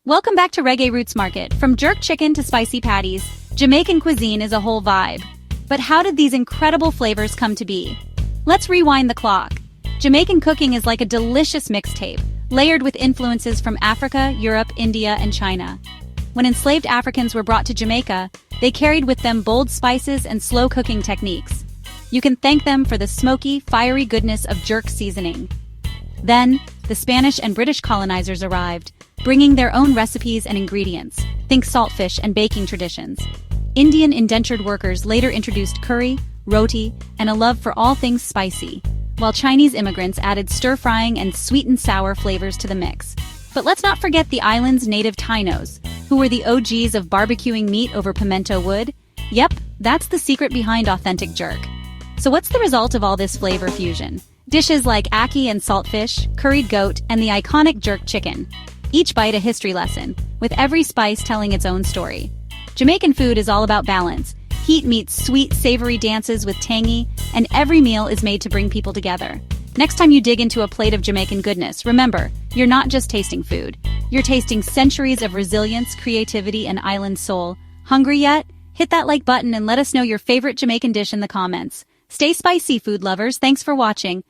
Welcome back to Reggae Roots Market. From jerk chicken to spicy patties, Jamaican cuisine is a whole vibe. But how did these incredible flavors come to be? Let's rewind the clock. Jamaican cooking is like a delicious mixtape, layered with influences from Africa, Europe, India, and China. When enslaved Africans were brought to Jamaica, they carried with them bold spices and slow cooking techniques. You can thank them for the smoky, fiery goodness of jerk seasoning. Then, the Spanish and British colonizers arrived, bringing their own recipes and ingredients. Think saltfish and baking traditions. Indian indentured workers later introduced curry, roti, and a love for all things spicy, while Chinese immigrants added stir-frying and sweet and sour flavors to the mix. But let's not forget the island's native Tainos, who were the OGs of barbecuing meat over pimento wood. Yep, that's the secret behind authentic jerk. So what's the result of all this flavor fusion? Dishes like ackee and saltfish, curried goat, and the iconic jerk chicken. Each bite a history lesson, with every spice telling its own story. Jamaican food is all about balance. Heat meets sweet, savory dances with tangy, and every meal is made to bring people together. Next time you dig into a plate of Jamaican goodness, remember, you're not just tasting food. You're tasting centuries of resilience, creativity, and island soul. Hungry yet? Hit that like button and let us know your favorite Jamaican dish in the comments. Stay spicy, food lovers. Thanks for watching.